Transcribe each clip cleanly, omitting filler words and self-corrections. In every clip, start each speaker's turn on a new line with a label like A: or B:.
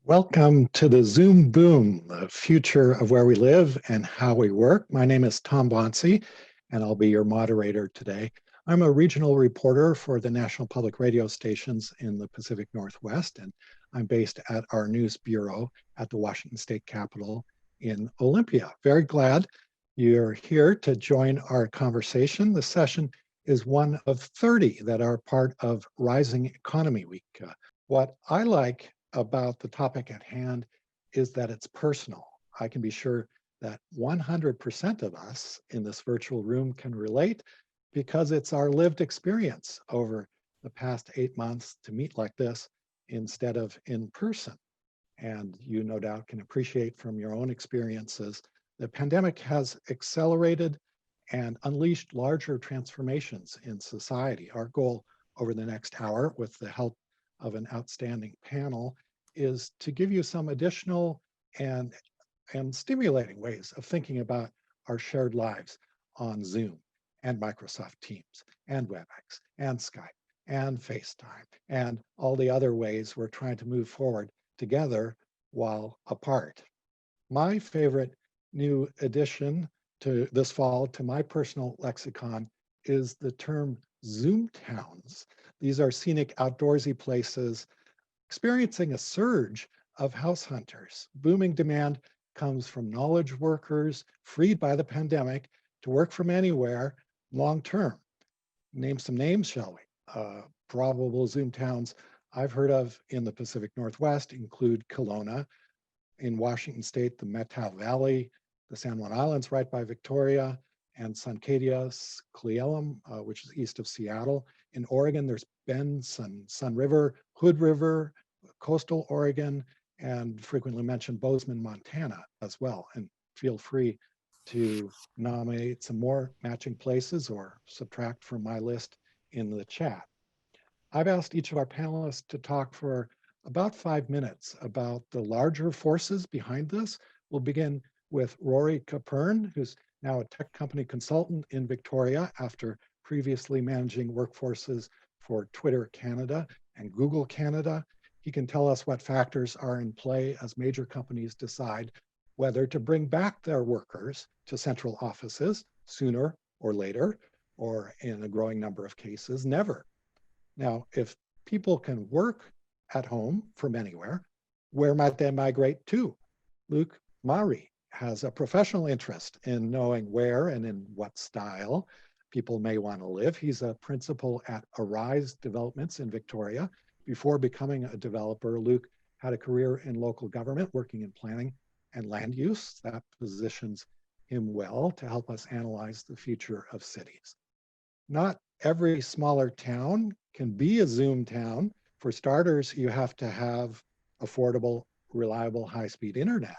A: Welcome to the Zoom Boom, the future of where we live and how we work. My name is Tom Banse, and I'll be your moderator today. I'm a regional reporter for the National Public Radio stations in the Pacific Northwest, and I'm based at our news bureau at the Washington State Capitol in Olympia. Very glad you're here to join our conversation. The session is one of 30 that are part of Rising Economy Week. What I like about the topic at hand is that it's personal. I can be sure that 100% of us in this virtual room can relate because it's our lived experience over the past 8 months to meet like this instead of in person. And you no doubt can appreciate from your own experiences, the pandemic has accelerated and unleashed larger transformations in society. Our goal over the next hour, with the help of an outstanding panel, is to give you some additional and stimulating ways of thinking about our shared lives on Zoom and Microsoft Teams and WebEx and Skype and FaceTime and all the other ways we're trying to move forward together while apart. My favorite new addition to this fall to my personal lexicon is the term Zoom towns. These are scenic outdoorsy places experiencing a surge of house hunters. Booming demand comes from knowledge workers freed by the pandemic to work from anywhere long term. Name some names, shall we? Probable Zoom towns I've heard of in the Pacific Northwest include Kelowna, in Washington State, the Methow Valley, the San Juan Islands right by Victoria, and Suncadia, Cle Elum, which is east of Seattle. In Oregon, there's Banse and Sun River, Hood River, coastal Oregon, and frequently mentioned Bozeman, Montana as well. And feel free to nominate some more matching places or subtract from my list in the chat. I've asked each of our panelists to talk for about 5 minutes about the larger forces behind this. We'll begin with Rory Capern, who's now a tech company consultant in Victoria after previously managing workforces for Twitter Canada and Google Canada. He can tell us what factors are in play as major companies decide whether to bring back their workers to central offices sooner or later, or in a growing number of cases, never. Now, if people can work at home from anywhere, where might they migrate to? Luke Mari has a professional interest in knowing where and in what style people may want to live. He's a principal at ARYZE Developments in Victoria. Before becoming a developer, Luke had a career in local government, working in planning and land use. That positions him well to help us analyze the future of cities. Not every smaller town can be a Zoom town. For starters, you have to have affordable, reliable, high-speed internet.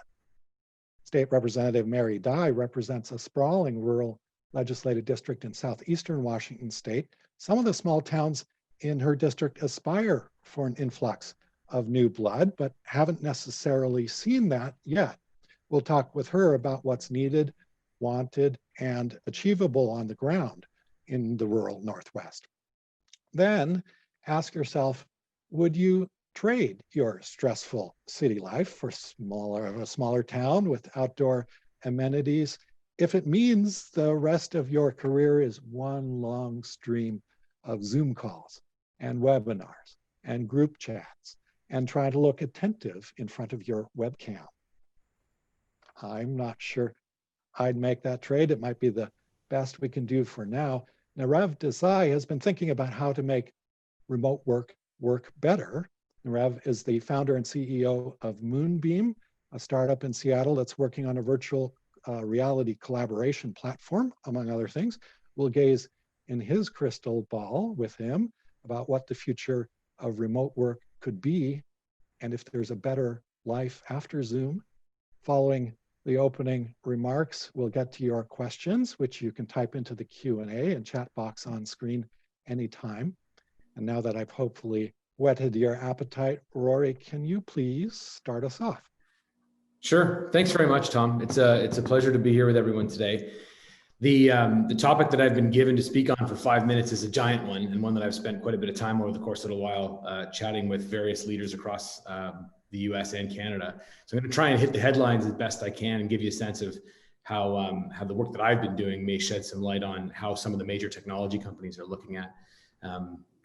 A: State Representative Mary Dye represents a sprawling rural legislative district in southeastern Washington state. Some of the small towns in her district aspire for an influx of new blood, but haven't necessarily seen that yet. We'll talk with her about what's needed, wanted, and achievable on the ground in the rural Northwest. Then ask yourself, would you trade your stressful city life for a smaller town with outdoor amenities if it means the rest of your career is one long stream of Zoom calls and webinars and group chats and trying to look attentive in front of your webcam? I'm not sure I'd make that trade. It might be the best we can do for now. Nirav Desai has been thinking about how to make remote work better. Nirav is the founder and CEO of Moonbeam, a startup in Seattle that's working on a virtual reality collaboration platform, among other things. We'll gaze in his crystal ball with him about what the future of remote work could be and if there's a better life after Zoom. Following the opening remarks, we'll get to your questions, which you can type into the Q&A and chat box on screen anytime. And now that I've hopefully whetted your appetite, Rory, can you please start us off?
B: Sure. Thanks very much, Tom. It's a pleasure to be here with everyone today. The topic that I've been given to speak on for 5 minutes is a giant one, and one that I've spent quite a bit of time over the course of a while chatting with various leaders across the US and Canada. So I'm going to try and hit the headlines as best I can and give you a sense of how the work that I've been doing may shed some light on how some of the major technology companies are looking at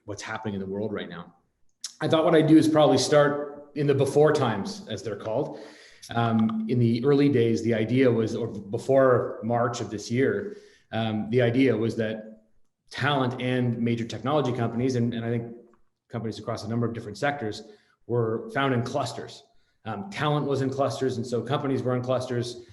B: what's happening in the world right now. I thought what I'd do is probably start in the before times, as they're called. In the early days, the idea was, or before March of this year, the idea was that talent and major technology companies, and I think companies across a number of different sectors, were found in clusters. Talent was in clusters, and so companies were in clusters.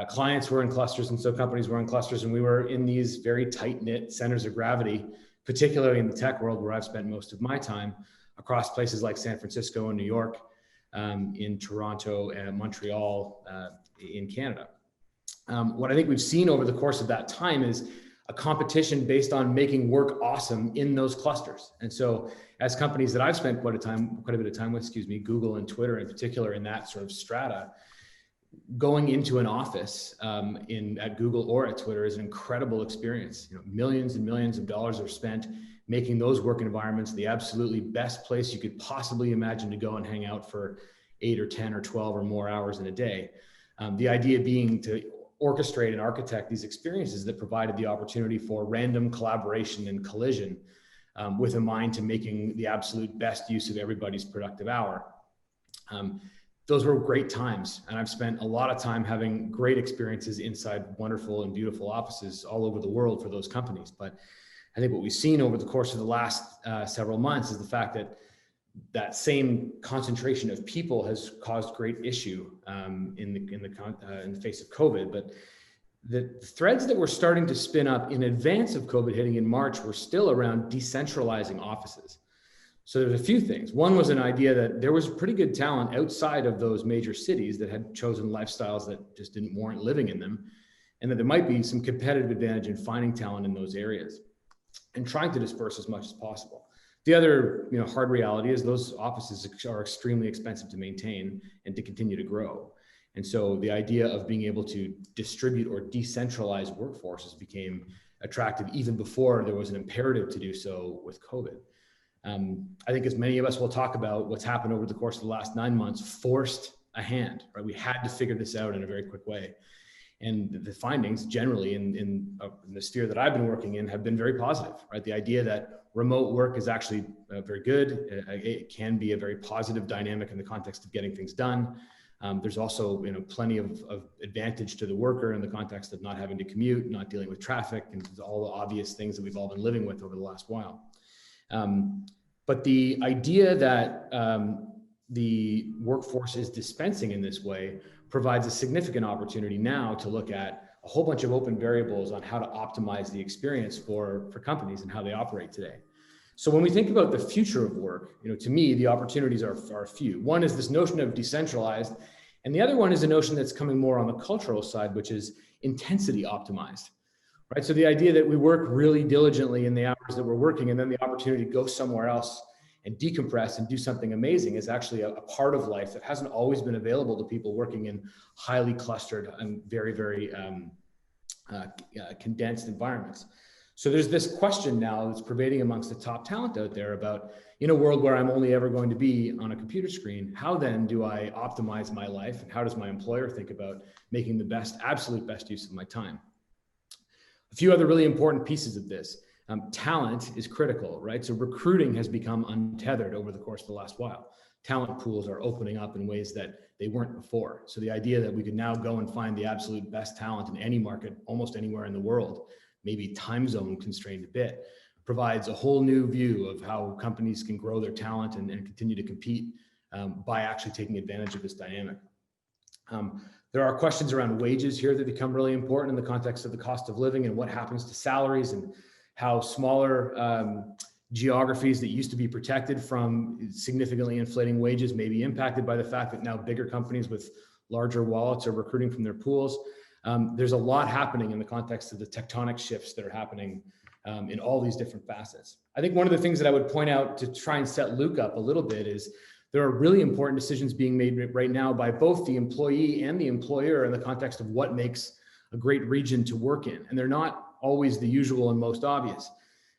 B: Clients were in clusters, and so companies were in clusters, and we were in these very tight-knit centers of gravity, particularly in the tech world where I've spent most of my time, across places like San Francisco and New York, in Toronto and Montreal, in Canada. What I think we've seen over the course of that time is a competition based on making work awesome in those clusters. And so as companies that I've spent quite a bit of time with, Google and Twitter in particular, in that sort of strata, going into an office at Google or at Twitter is an incredible experience. Millions and millions of dollars are spent making those work environments the absolutely best place you could possibly imagine to go and hang out for 8 or 10 or 12 or more hours in a day. The idea being to orchestrate and architect these experiences that provided the opportunity for random collaboration and collision, with a mind to making the absolute best use of everybody's productive hour. Those were great times, and I've spent a lot of time having great experiences inside wonderful and beautiful offices all over the world for those companies. But I think what we've seen over the course of the last several months is the fact that that same concentration of people has caused great issue in the face of COVID. But the threads that were starting to spin up in advance of COVID hitting in March were still around decentralizing offices. So there's a few things. One was an idea that there was pretty good talent outside of those major cities that had chosen lifestyles that just didn't warrant living in them, and that there might be some competitive advantage in finding talent in those areas and trying to disperse as much as possible. The other, hard reality is those offices are extremely expensive to maintain and to continue to grow. And so the idea of being able to distribute or decentralize workforces became attractive even before there was an imperative to do so with COVID. I think as many of us will talk about, what's happened over the course of the last 9 months forced a hand, right? We had to figure this out in a very quick way. And the findings generally in the sphere that I've been working in have been very positive, right? The idea that remote work is actually very good. It can be a very positive dynamic in the context of getting things done. There's also plenty of advantage to the worker in the context of not having to commute, not dealing with traffic, and all the obvious things that we've all been living with over the last while. But the idea that the workforce is dispensing in this way provides a significant opportunity now to look at a whole bunch of open variables on how to optimize the experience for companies and how they operate today. So when we think about the future of work, to me, the opportunities are few. One is this notion of decentralized, and the other one is a notion that's coming more on the cultural side, which is intensity optimized. Right. So the idea that we work really diligently in the hours that we're working, and then the opportunity to go somewhere else and decompress and do something amazing is actually a part of life that hasn't always been available to people working in highly clustered and very, very condensed environments. So there's this question now that's pervading amongst the top talent out there about, in a world where I'm only ever going to be on a computer screen, how then do I optimize my life, and how does my employer think about making the absolute best use of my time? A few other really important pieces of this. Talent is critical, right? So recruiting has become untethered over the course of the last while. Talent pools are opening up in ways that they weren't before. So the idea that we could now go and find the absolute best talent in any market, almost anywhere in the world, maybe time zone constrained a bit, provides a whole new view of how companies can grow their talent and continue to compete by actually taking advantage of this dynamic. There are questions around wages here that become really important in the context of the cost of living and what happens to salaries, and how smaller geographies that used to be protected from significantly inflating wages may be impacted by the fact that now bigger companies with larger wallets are recruiting from their pools. There's a lot happening in the context of the tectonic shifts that are happening in all these different facets. I think one of the things that I would point out to try and set Luke up a little bit is there are really important decisions being made right now by both the employee and the employer in the context of what makes a great region to work in. And they're not always the usual and most obvious.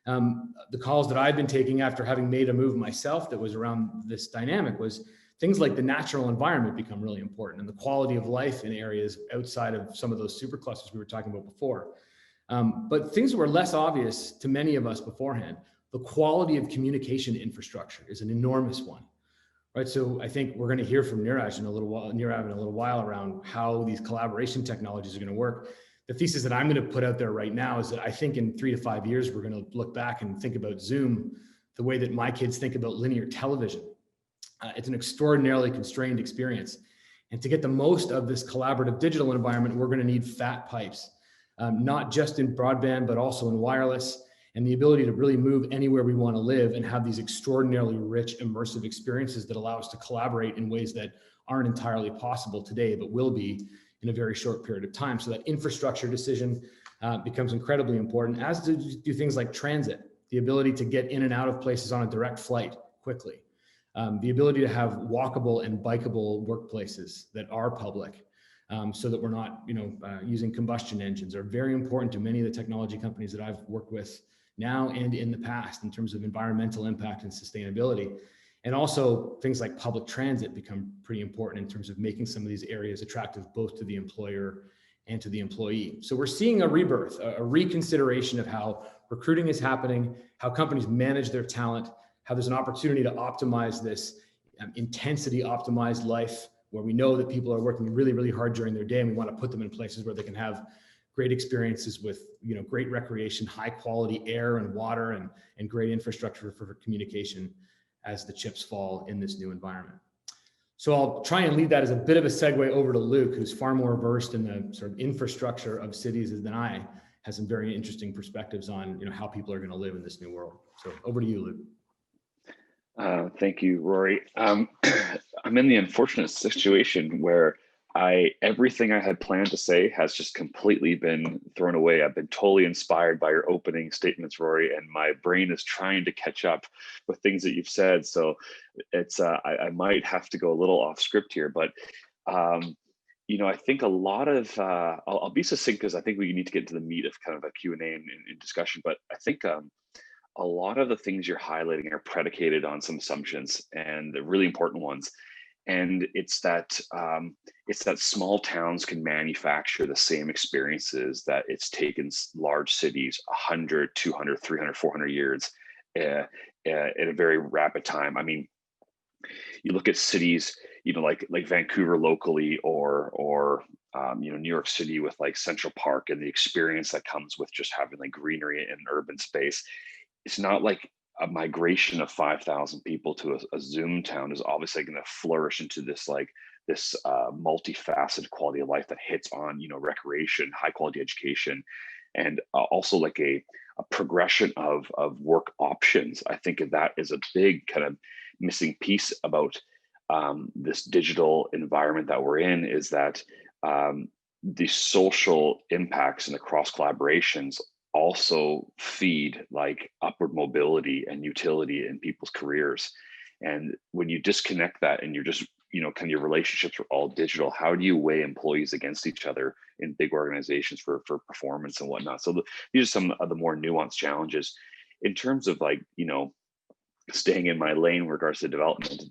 B: The calls that I've been taking after having made a move myself that was around this dynamic was things like the natural environment become really important, and the quality of life in areas outside of some of those superclusters we were talking about before. But things that were less obvious to many of us beforehand, the quality of communication infrastructure is an enormous one. Right, so I think we're going to hear from Nirav in a little while around how these collaboration technologies are going to work. The thesis that I'm going to put out there right now is that I think in 3 to 5 years, we're going to look back and think about Zoom the way that my kids think about linear television. It's an extraordinarily constrained experience. And to get the most of this collaborative digital environment, we're going to need fat pipes, not just in broadband, but also in wireless, and the ability to really move anywhere we want to live and have these extraordinarily rich, immersive experiences that allow us to collaborate in ways that aren't entirely possible today, but will be in a very short period of time. So that infrastructure decision becomes incredibly important, as do things like transit, the ability to get in and out of places on a direct flight quickly, the ability to have walkable and bikeable workplaces that are public, so that we're not, using combustion engines, are very important to many of the technology companies that I've worked with now and in the past in terms of environmental impact and sustainability. And also things like public transit become pretty important in terms of making some of these areas attractive both to the employer and to the employee. So we're seeing a rebirth, a reconsideration of how recruiting is happening, how companies manage their talent, how there's an opportunity to optimize this intensity optimized life where we know that people are working really, really hard during their day, and we want to put them in places where they can have great experiences with, great recreation, high quality air and water, and great infrastructure for communication as the chips fall in this new environment. So I'll try and lead that as a bit of a segue over to Luke, who's far more versed in the sort of infrastructure of cities than I, has some very interesting perspectives on, how people are going to live in this new world. So over to you, Luke.
C: Thank you, Rory. I'm in the unfortunate situation where everything I had planned to say has just completely been thrown away. I've been totally inspired by your opening statements, Rory, and my brain is trying to catch up with things that you've said. So it's I might have to go a little off script here, but I think a lot of I'll be succinct because I think we need to get into the meat of kind of a Q&A and discussion. But I think a lot of the things you're highlighting are predicated on some assumptions, and the really important ones. And it's that small towns can manufacture the same experiences that it's taken large cities 100, 200, 300, 400 years in a very rapid time. I mean, you look at cities, like Vancouver locally, or New York City with like Central Park, and the experience that comes with just having like greenery in urban space. It's not like a migration of 5,000 people to a Zoom town is obviously going to flourish into this multifaceted quality of life that hits on recreation, high quality education, and also like a progression of work options. I think that is a big kind of missing piece about this digital environment that we're in, is that the social impacts and the cross collaborations also feed like upward mobility and utility in people's careers. And when you disconnect that and you're just, kind of your relationships are all digital, how do you weigh employees against each other in big organizations for performance and whatnot? So these are some of the more nuanced challenges in terms of like, staying in my lane in regards to development.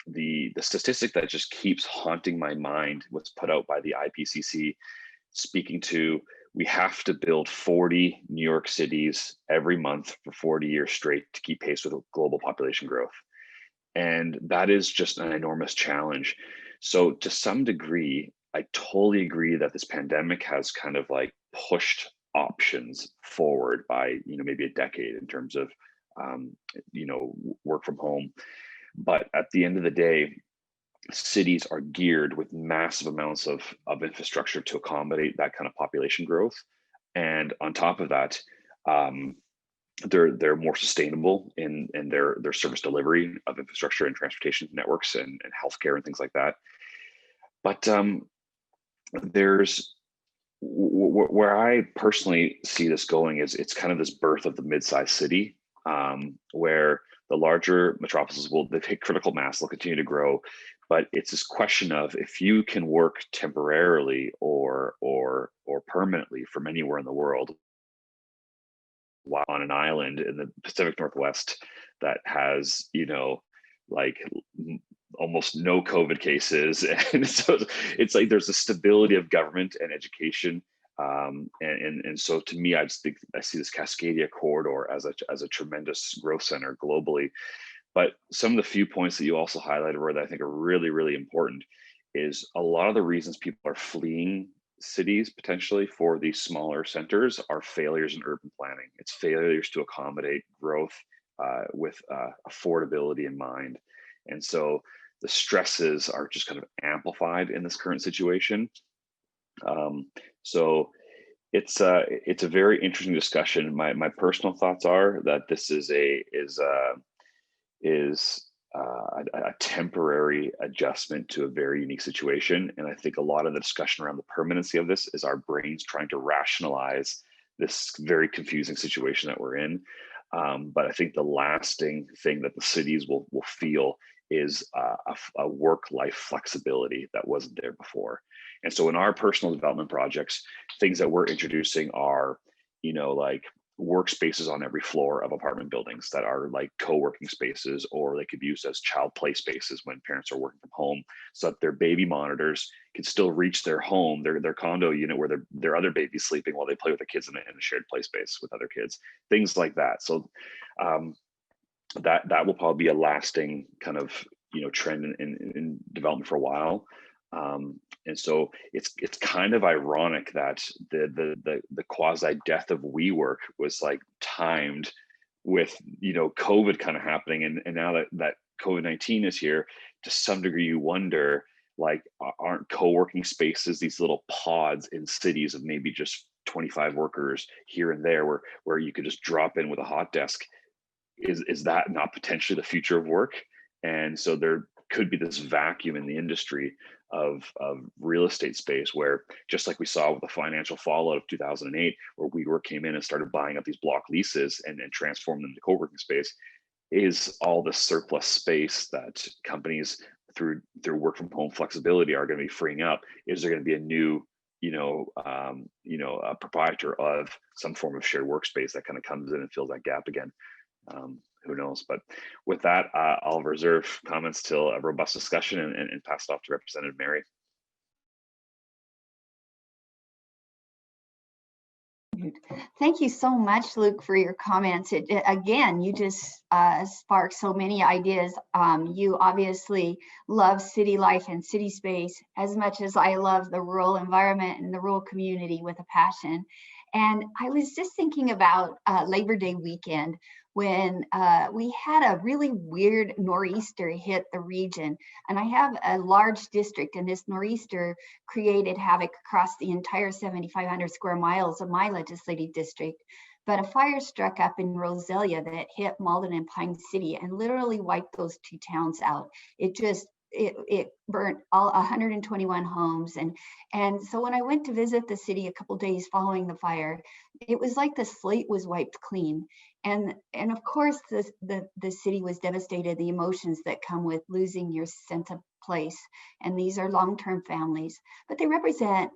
C: The statistic that just keeps haunting my mind was put out by the IPCC, speaking to, we have to build 40 New York cities every month for 40 years straight to keep pace with global population growth. And that is just an enormous challenge. So to some degree, I totally agree that this pandemic has kind of like pushed options forward by, maybe a decade in terms of, work from home. But at the end of the day, cities are geared with massive amounts of infrastructure to accommodate that kind of population growth. And on top of that, they're more sustainable in their service delivery of infrastructure and transportation networks and healthcare and things like that. But there's where I personally see this going is it's kind of this birth of the mid-sized city, where the larger metropolises they've hit critical mass, they'll continue to grow. But it's this question of, if you can work temporarily or permanently from anywhere in the world, while on an island in the Pacific Northwest that has, like almost no COVID cases. And so it's like there's a stability of government and education. And so to me, I just think I see this Cascadia corridor as a tremendous growth center globally. But some of the few points that you also highlighted, Rory, that I think are really, really important, is a lot of the reasons people are fleeing cities potentially for these smaller centers are failures in urban planning. It's failures to accommodate growth with affordability in mind. And so the stresses are just kind of amplified in this current situation. So it's a very interesting discussion. My personal thoughts are that this is a temporary adjustment to a very unique situation. And I think a lot of the discussion around the permanency of this is our brains trying to rationalize this very confusing situation that we're in. But I think the lasting thing that the cities will feel is a work-life flexibility that wasn't there before. And so in our personal development projects, things that we're introducing are, like workspaces on every floor of apartment buildings that are like co-working spaces, or they could be used as child play spaces when parents are working from home, so that their baby monitors can still reach their home, their condo unit where their other baby's sleeping while they play with the kids in a shared play space with other kids, things like that. So that will probably be a lasting kind of trend in development for a while. And so it's kind of ironic that the quasi death of WeWork was like timed with COVID kind of happening, and now that COVID-19 is here, to some degree you wonder, like, aren't co-working spaces these little pods in cities of maybe just 25 workers here and there where you could just drop in with a hot desk? Is that not potentially the future of work? And so there could be this vacuum in the industry of real estate space, where, just like we saw with the financial fallout of 2008, where WeWork came in and started buying up these block leases and transformed them into co-working space, is all the surplus space that companies through work from home flexibility are going to be freeing up. Is there going to be a new a proprietor of some form of shared workspace that kind of comes in and fills that gap again? Who knows? But with that, I'll reserve comments till a robust discussion and pass it off to Representative Mary.
D: Thank you so much, Luke, for your comments. Again, you just sparked so many ideas. You obviously love city life and city space as much as I love the rural environment and the rural community with a passion. And I was just thinking about Labor Day weekend, when we had a really weird nor'easter hit the region. And I have a large district, and this nor'easter created havoc across the entire 7,500 square miles of my legislative district. But a fire struck up in Roselia that hit Malden and Pine City and literally wiped those two towns out. It burnt all 121 homes. And so when I went to visit the city a couple days following the fire, it was like the slate was wiped clean. And of course, the city was devastated, the emotions that come with losing your sense of place. And these are long-term families, but they represent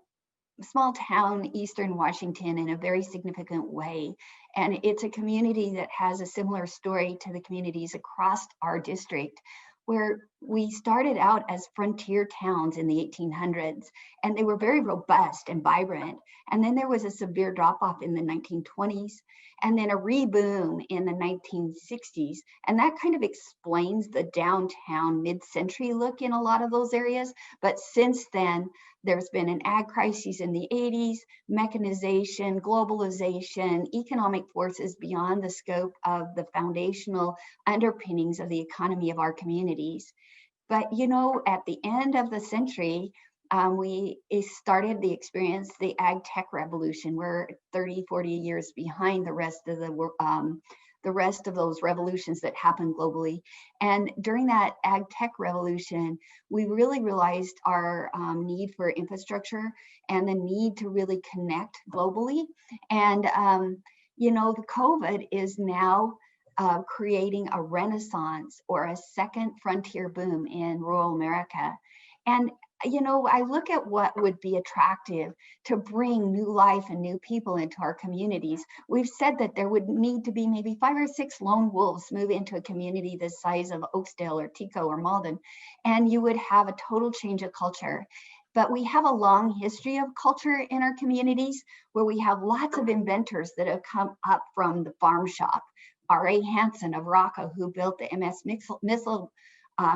D: small town Eastern Washington in a very significant way. And it's a community that has a similar story to the communities across our district, where we started out as frontier towns in the 1800s, and they were very robust and vibrant. And then there was a severe drop-off in the 1920s, and then a reboom in the 1960s. And that kind of explains the downtown mid-century look in a lot of those areas. But since then, there's been an ag crisis in the 80s, mechanization, globalization, economic forces beyond the scope of the foundational underpinnings of the economy of our communities. But at the end of the century, we started the experience, the ag tech revolution. We're 30, 40 years behind the rest of those revolutions that happened globally. And during that ag tech revolution, we really realized our need for infrastructure and the need to really connect globally. And, the COVID is now creating a renaissance or a second frontier boom in rural America. And you know, I look at what would be attractive to bring new life and new people into our communities. We've said that there would need to be maybe 5 or 6 lone wolves move into a community the size of Oakdale or Tico or Malden, and you would have a total change of culture. But we have a long history of culture in our communities where we have lots of inventors that have come up from the farm shop. R.A. Hansen of Rocca, who built the MS missile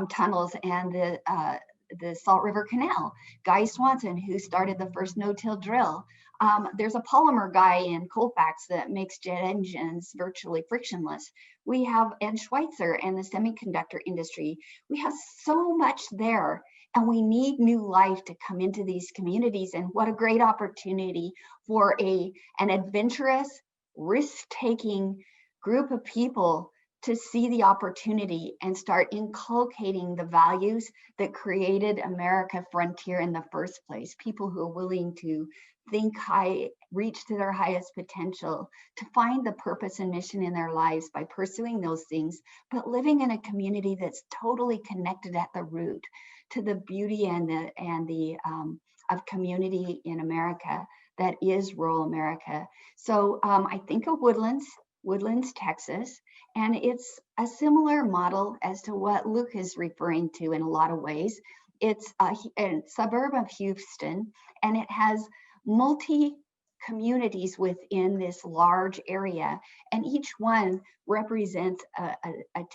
D: tunnels and the Salt River Canal. Guy Swanson, who started the first no-till drill. There's a polymer guy in Colfax that makes jet engines virtually frictionless. We have Ed Schweitzer and the semiconductor industry. We have so much there, and we need new life to come into these communities. And what a great opportunity for an adventurous, risk-taking group of people to see the opportunity and start inculcating the values that created America frontier in the first place. People who are willing to think high, reach to their highest potential, to find the purpose and mission in their lives by pursuing those things, but living in a community that's totally connected at the root to the beauty and the of community in America that is rural America. So I think of Woodlands, Texas, and it's a similar model as to what Luke is referring to in a lot of ways. It's a suburb of Houston, and it has multi-communities within this large area, and each one represents a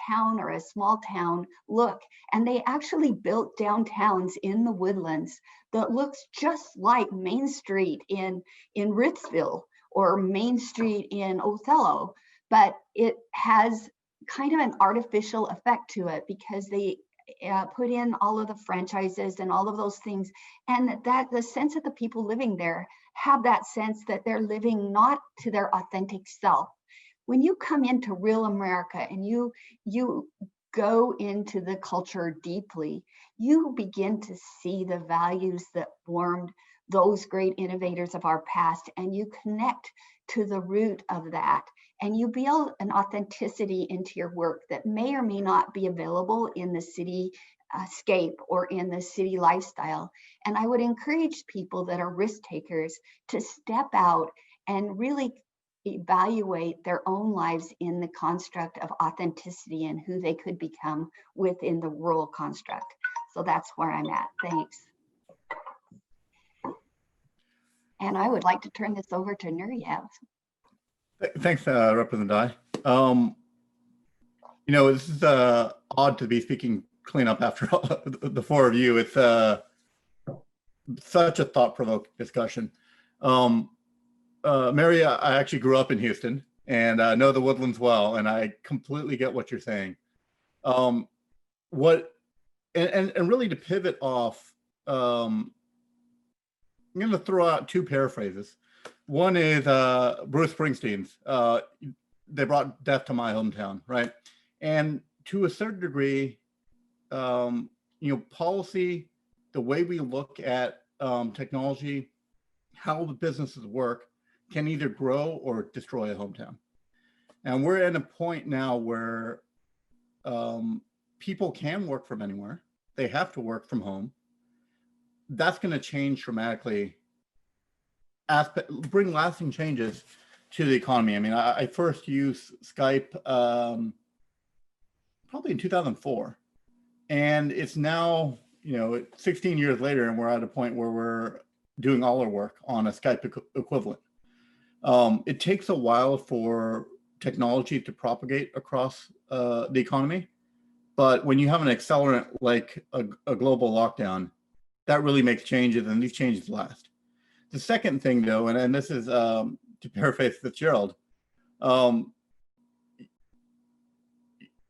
D: town or a small town look. And they actually built downtowns in the Woodlands that looks just like Main Street in Ritzville or Main Street in Othello, but it has kind of an artificial effect to it because they put in all of the franchises and all of those things, and that the sense that the people living there have that sense that they're living not to their authentic self. When you come into real America and you go into the culture deeply, you begin to see the values that formed those great innovators of our past, and you connect to the root of that, and you build an authenticity into your work that may or may not be available in the city scape or in the city lifestyle. And I would encourage people that are risk takers to step out and really evaluate their own lives in the construct of authenticity and who they could become within the rural construct. So that's where I'm at. Thanks. And I would like to turn this over to Nirav.
E: Thanks, Representative Dai. You know, this is odd to be speaking cleanup after all, the four of you. It's such a thought-provoking discussion. Mary, I actually grew up in Houston and know the Woodlands well, and I completely get what you're saying. And really to pivot off, I'm going to throw out two paraphrases. One is Bruce Springsteen's, they brought death to my hometown, right? And to a certain degree, you know, policy, the way we look at technology, how the businesses work, can either grow or destroy a hometown. And we're at a point now where people can work from anywhere. They have to work from home. That's going to change dramatically, bring lasting changes to the economy. I mean, I first used Skype probably in 2004. And it's now, you know, 16 years later, and we're at a point where we're doing all our work on a Skype equivalent. It takes a while for technology to propagate across the economy. But when you have an accelerant like a global lockdown, that really makes changes, and these changes last. The second thing, though, and this is to paraphrase Fitzgerald, don't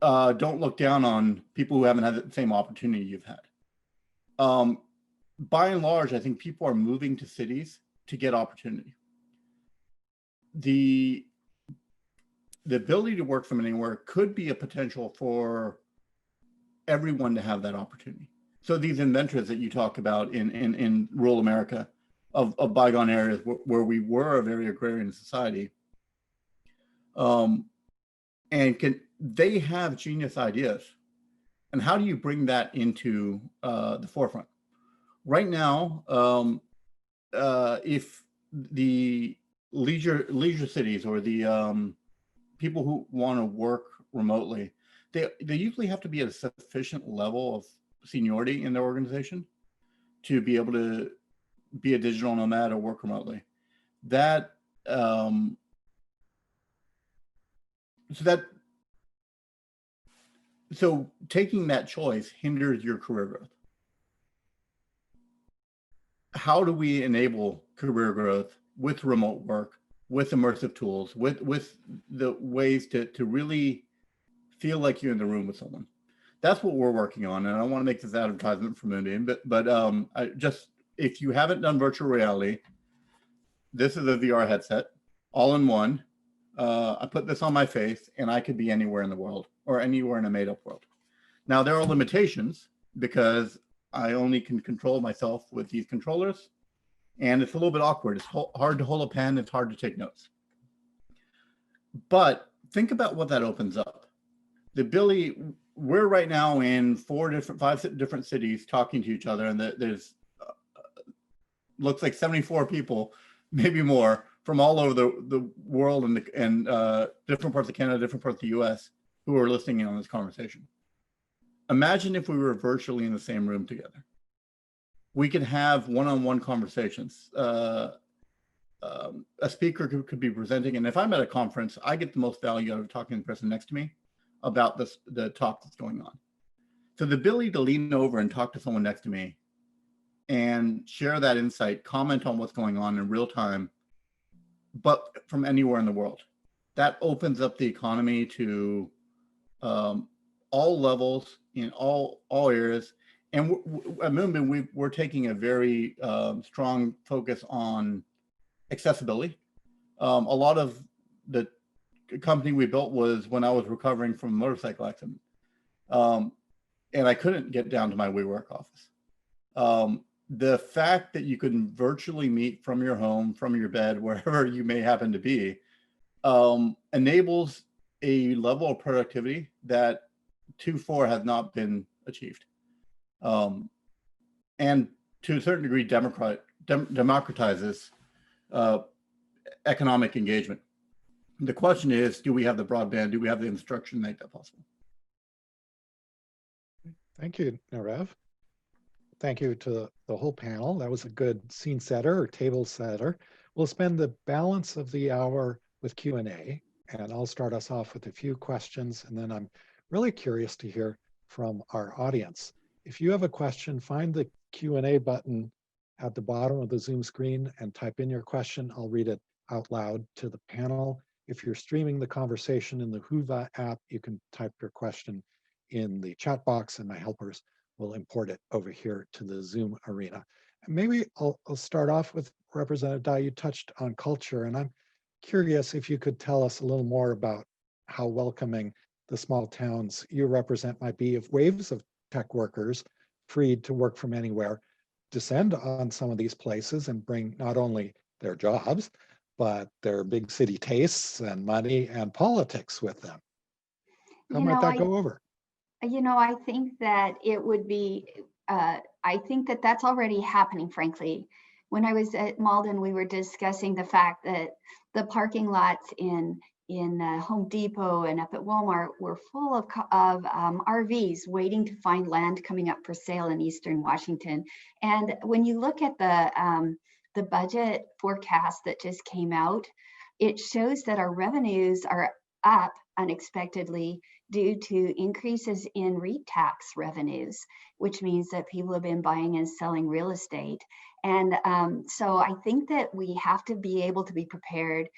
E: look down on people who haven't had the same opportunity you've had. By and large, I think people are moving to cities to get opportunity. The ability to work from anywhere could be a potential for everyone to have that opportunity. So these inventors that you talk about in rural America of bygone areas where we were a very agrarian society, and they have genius ideas. And how do you bring that into the forefront? right now, if the leisure cities or the people who want to work remotely, they usually have to be at a sufficient level of seniority in their organization to be able to be a digital nomad or work remotely. That so taking that choice hinders your career growth. How do we enable career growth with remote work, with immersive tools, with the ways to really feel like you're in the room with someone? That's what we're working on, and I want to make this advertisement for Moonbeam. But if you haven't done virtual reality, this is a VR headset, all in one. I put this on my face, and I could be anywhere in the world or anywhere in a made-up world. Now there are limitations because I only can control myself with these controllers, and it's a little bit awkward. It's hard to hold a pen. It's hard to take notes. But think about what that opens up. The ability, we're right now in 5 different cities talking to each other, and there's looks like 74 people, maybe more, from all over the world and different parts of Canada, different parts of the US, who are listening in on this conversation. Imagine if we were virtually in the same room together. We could have one-on-one conversations. A speaker could be presenting, and if I'm at a conference, I get the most value out of talking to the person next to me about the talk that's going on. So the ability to lean over and talk to someone next to me and share that insight, comment on what's going on in real time, but from anywhere in the world, that opens up the economy to all levels in all areas. And at Moonbeam, we're taking a very strong focus on accessibility. A lot of the company we built was when I was recovering from a motorcycle accident. And I couldn't get down to my WeWork office. The fact that you can virtually meet from your home, from your bed, wherever you may happen to be, enables a level of productivity that 2.4 has not been achieved. And to a certain degree, democratizes economic engagement. The question is, do we have the broadband? Do we have the infrastructure to make that possible?
A: Thank you, Nirav. Thank you to the whole panel. That was a good scene setter or table setter. We'll spend the balance of the hour with Q&A, and I'll start us off with a few questions, and then I'm really curious to hear from our audience. If you have a question, find the Q&A button at the bottom of the Zoom screen and type in your question. I'll read it out loud to the panel. If you're streaming the conversation in the Whova app, you can type your question in the chat box and my helpers will import it over here to the Zoom arena. Maybe I'll start off with Representative Dai. You touched on culture, and I'm curious if you could tell us a little more about how welcoming the small towns you represent might be if waves of tech workers freed to work from anywhere descend on some of these places and bring not only their jobs, but their big city tastes and money and politics with them. How might that go over?
D: I think that it would be, I think that that's already happening, frankly. When I was at Malden, we were discussing the fact that the parking lots in Home Depot and up at Walmart were full of RVs waiting to find land coming up for sale in Eastern Washington. And when you look at the budget forecast that just came out, it shows that our revenues are up unexpectedly due to increases in REIT tax revenues, which means that people have been buying and selling real estate. And so I think that we have to be able to be prepared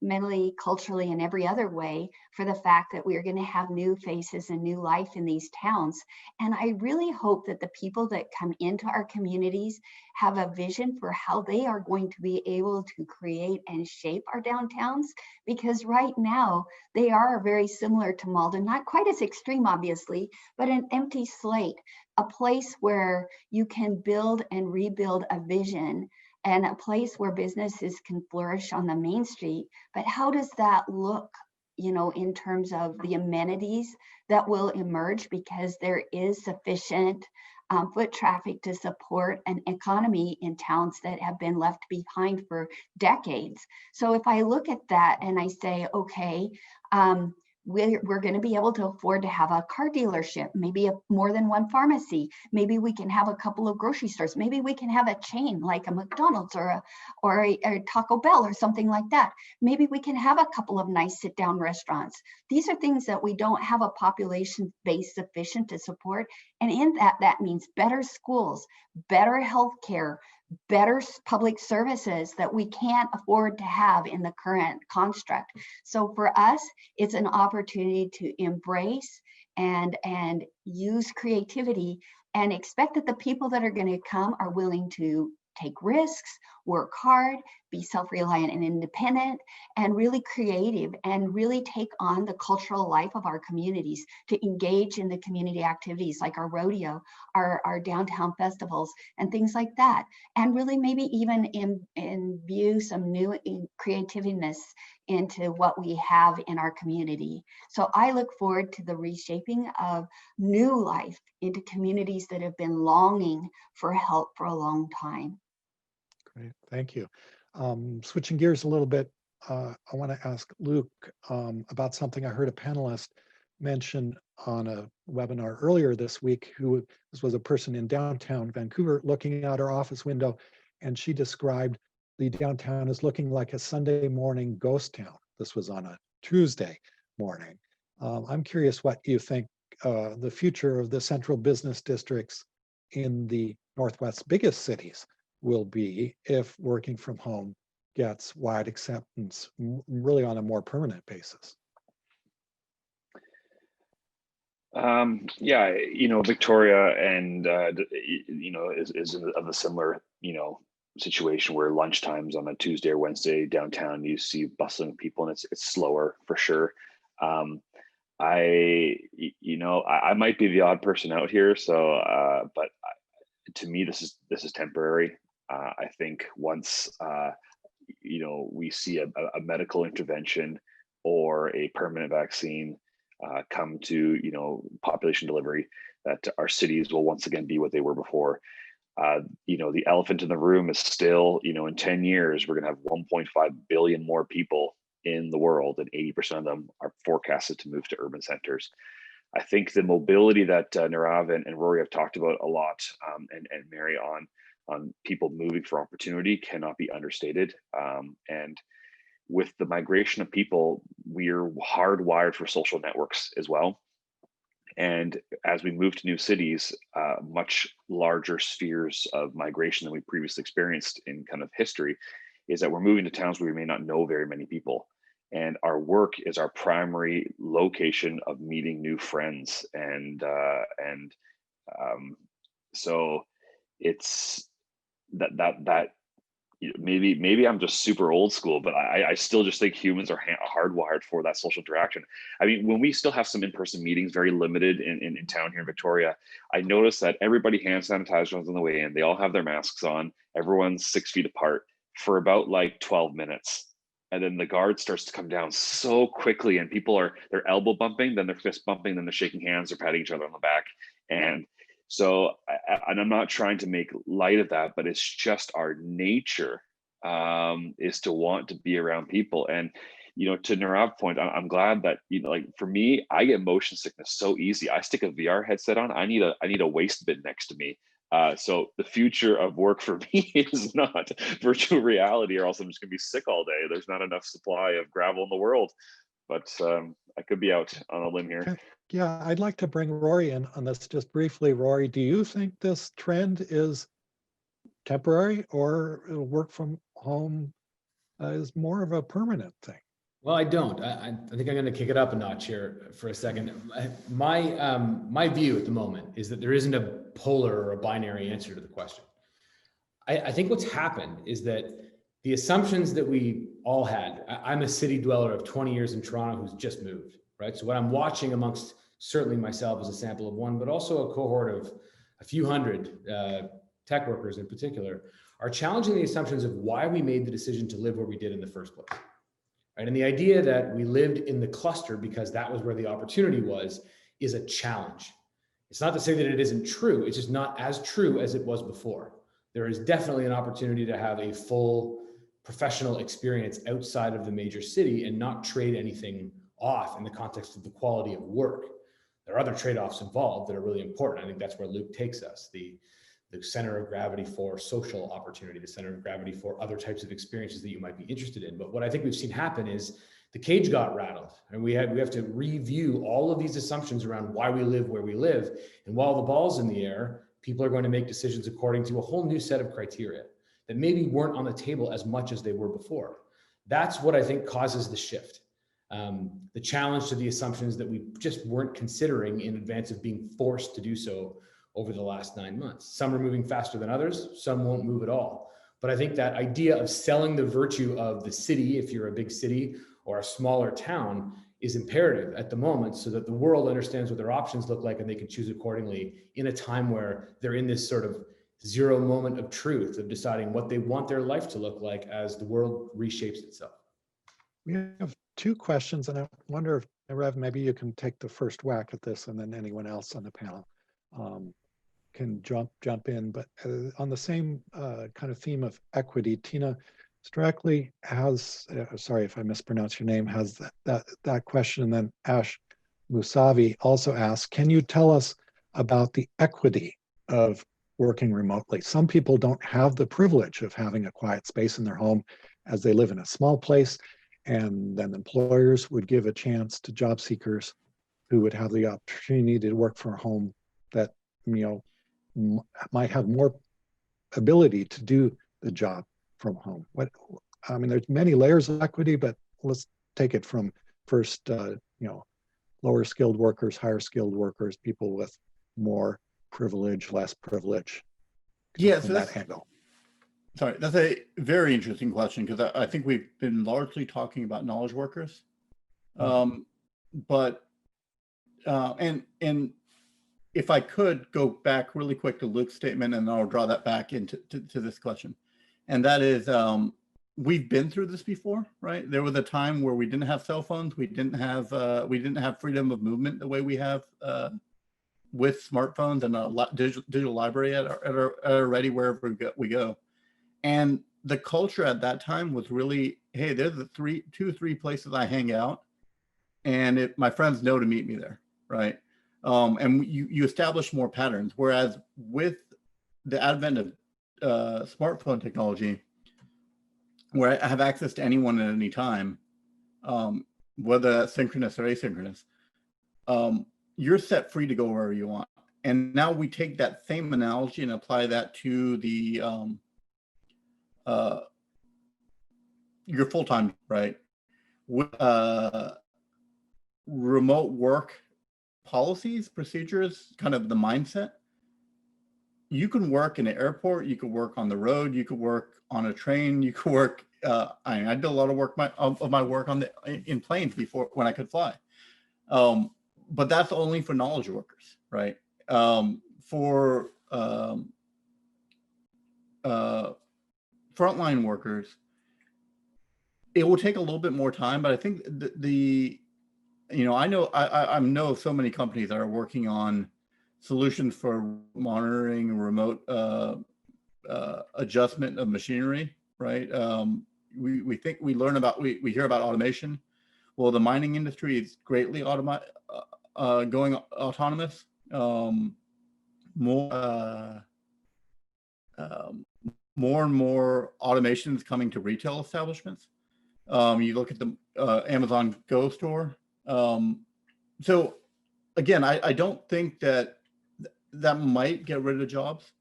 D: mentally, culturally, and every other way for the fact that we are going to have new faces and new life in these towns. And I really hope that the people that come into our communities have a vision for how they are going to be able to create and shape our downtowns, because right now they are very similar to Malden, not quite as extreme, obviously, but an empty slate, a place where you can build and rebuild a vision and a place where businesses can flourish on the main street. But how does that look, in terms of the amenities that will emerge, because there is sufficient foot traffic to support an economy in towns that have been left behind for decades. So if I look at that and I say, okay, we're going to be able to afford to have a car dealership, maybe more than one pharmacy. Maybe we can have a couple of grocery stores. Maybe we can have a chain like a McDonald's or a Taco Bell or something like that. Maybe we can have a couple of nice sit-down restaurants. These are things that we don't have a population base sufficient to support. And in that means better schools, better healthcare, better public services that we can't afford to have in the current construct. So for us, it's an opportunity to embrace and use creativity and expect that the people that are going to come are willing to take risks, work hard, be self-reliant and independent, and really creative, and really take on the cultural life of our communities, to engage in the community activities like our rodeo, our downtown festivals, and things like that. And really maybe even imbue some new creativeness into what we have in our community. So I look forward to the reshaping of new life into communities that have been longing for help for a long time.
A: Great, thank you. Switching gears a little bit, I want to ask Luke about something I heard a panelist mention on a webinar earlier this week. This was a person in downtown Vancouver looking out her office window, and she described the downtown as looking like a Sunday morning ghost town. This was on a Tuesday morning. I'm curious what you think the future of the central business districts in the Northwest's biggest cities will be if working from home gets wide acceptance, really on a more permanent basis.
C: Yeah, Victoria and is of a similar situation where lunchtimes on a Tuesday or Wednesday downtown you see bustling people, and it's slower for sure. I might be the odd person out here, so but to me this is temporary. I think once we see a medical intervention or a permanent vaccine come to population delivery, that our cities will once again be what they were before. The elephant in the room is still, in 10 years, we're going to have 1.5 billion more people in the world, and 80% of them are forecasted to move to urban centers. I think the mobility that Nirav and Rory have talked about a lot, and Mary on people moving for opportunity cannot be understated. And with the migration of people, we're hardwired for social networks as well. And as we move to new cities, much larger spheres of migration than we previously experienced in kind of history, is that we're moving to towns where we may not know very many people. And our work is our primary location of meeting new friends. So it's that maybe I'm just super old school, but I still just think humans are hardwired for that social interaction. I mean, when we still have some in-person meetings, very limited in town here in Victoria, I noticed that everybody hand sanitizers on the way in. They all have their masks on. Everyone's 6 feet apart for about like 12 minutes. And then the guard starts to come down so quickly, and they're elbow bumping, then they're fist bumping, then they're shaking hands, they're patting each other on the back. And so, and I'm not trying to make light of that, but it's just our nature is to want to be around people. And, to Nirav's point, I'm glad that, like for me, I get motion sickness so easy. I stick a VR headset on. I need a waste bin next to me. So the future of work for me is not virtual reality, or else I'm just gonna be sick all day. There's not enough supply of gravel in the world, but I could be out on a limb here.
A: Okay. Yeah, I'd like to bring Rory in on this just briefly. Rory, do you think this trend is temporary, or work from home is more of a permanent thing?
B: Well, I don't. I think I'm going to kick it up a notch here for a second. My view at the moment is that there isn't a polar or a binary answer to the question. I think what's happened is that the assumptions that we all had, I'm a city dweller of 20 years in Toronto who's just moved, right? So what I'm watching amongst certainly myself as a sample of one, but also a cohort of a few hundred tech workers in particular, are challenging the assumptions of why we made the decision to live where we did in the first place. Right? And the idea that we lived in the cluster because that was where the opportunity was is a challenge. It's not to say that it isn't true. It's just not as true as it was before. There is definitely an opportunity to have a full professional experience outside of the major city and not trade anything off in the context of the quality of work. There are other trade-offs involved that are really important. I think that's where Luke takes us. The center of gravity for social opportunity, the center of gravity for other types of experiences that you might be interested in. But what I think we've seen happen is the cage got rattled, and we have to review all of these assumptions around why we live where we live. And while the ball's in the air, people are going to make decisions according to a whole new set of criteria that maybe weren't on the table as much as they were before. That's what I think causes the shift. The challenge to the assumptions that we just weren't considering in advance of being forced to do so over the last 9 months. Some are moving faster than others, some won't move at all. But I think that idea of selling the virtue of the city, if you're a big city or a smaller town, is imperative at the moment so that the world understands what their options look like and they can choose accordingly in a time where they're in this sort of zero moment of truth of deciding what they want their life to look like as the world reshapes itself.
A: We have two questions, and I wonder if, Nirav, maybe you can take the first whack at this, and then anyone else on the panel can jump in. But on the same kind of theme of equity, Tina Strackley has, sorry if I mispronounce your name, has that question. And then Ash Musavi also asks, can you tell us about the equity of working remotely? Some people don't have the privilege of having a quiet space in their home as they live in a small place. And then employers would give a chance to job seekers who would have the opportunity to work from home that, might have more ability to do the job from home. I mean, there's many layers of equity, but let's take it from first, lower skilled workers, higher skilled workers, people with more privilege, less privilege.
E: Yeah,
A: from that angle.
E: Sorry, that's a very interesting question, because I think we've been largely talking about knowledge workers. And if I could go back really quick to Luke's statement, and I'll draw that back into to this question. And that is, we've been through this before, right? There was a time where we didn't have cell phones. We didn't have freedom of movement the way we have with smartphones and a digital library at our ready wherever we go. And the culture at that time was really, hey, there's the 2-3 places I hang out, and my friends know to meet me there, right? And you establish more patterns. Whereas with the advent of smartphone technology, where I have access to anyone at any time, whether that's synchronous or asynchronous, you're set free to go wherever you want. And now we take that same analogy and apply that to the your full-time, right? With remote work policies, procedures, kind of the mindset. You can work in an airport, you could work on the road, you could work on a train, you could work. I did a lot of work of my work in planes before, when I could fly. But that's only for knowledge workers, right? For frontline workers, it will take a little bit more time, but I think I know so many companies that are working on solutions for monitoring remote adjustment of machinery, right? We hear about automation. Well, the mining industry is greatly going autonomous. More and more automation is coming to retail establishments. You look at the Amazon Go store. So again, I don't think that might get rid of jobs,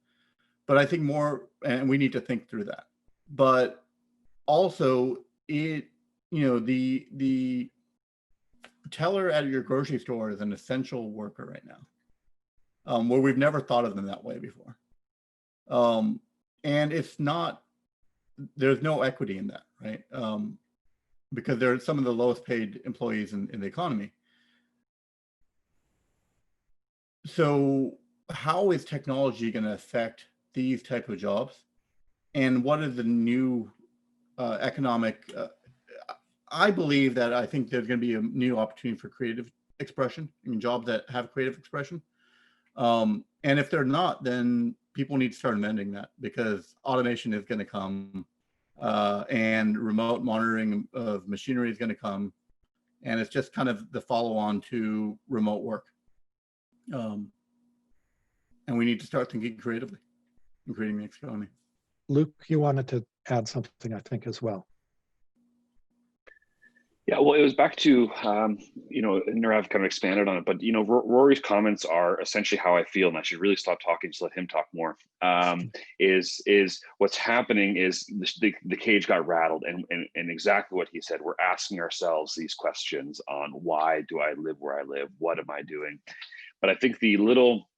E: but I think more, and we need to think through that. But also, the teller at your grocery store is an essential worker right now, where we've never thought of them that way before. And there's no equity in that, right? Because they're some of the lowest paid employees in the economy. So how is technology going to affect these type of jobs? And what is the new economic, I believe that I think there's going to be a new opportunity for creative expression, jobs that have creative expression. And if they're not, then people need to start amending that, because automation is going to come, and remote monitoring of machinery is going to come. And it's just kind of the follow-on to remote work. And we need to start thinking creatively and creating the economy.
A: Luke, you wanted to add something, I think, as well.
C: Yeah, well, it was back to, Nirav kind of expanded on it, but, Rory's comments are essentially how I feel, and I should really stop talking, just let him talk more. Is what's happening is the cage got rattled, and exactly what he said. We're asking ourselves these questions on why do I live where I live? What am I doing? But I think the little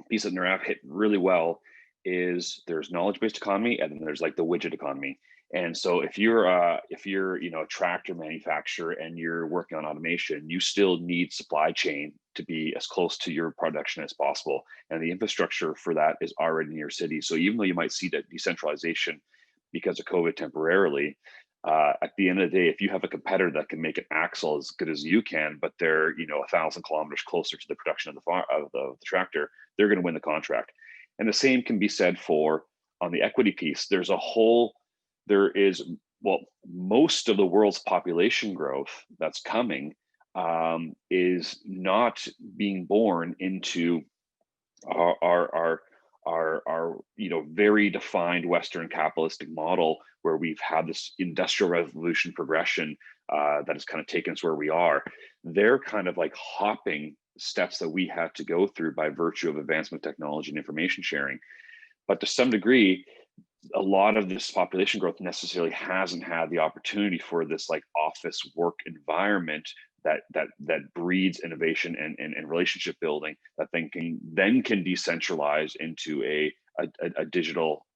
C: piece that Nirav hit really well is there's knowledge-based economy, and then there's like the widget economy. And so if you're a tractor manufacturer and you're working on automation, you still need supply chain to be as close to your production as possible. And the infrastructure for that is already in your city. So even though you might see that decentralization because of COVID temporarily, at the end of the day, if you have a competitor that can make an axle as good as you can, but they're 1,000 kilometers closer to the production of the tractor, they're going to win the contract. And the same can be said for on the equity piece. Most of the world's population growth that's coming is not being born into our very defined Western capitalistic model, where we've had this industrial revolution progression that has kind of taken us where we are. They're kind of like hopping steps that we had to go through by virtue of advancement of technology and information sharing. But to some degree, a lot of this population growth necessarily hasn't had the opportunity for this like office work environment that breeds innovation and relationship building that then can decentralize into a digital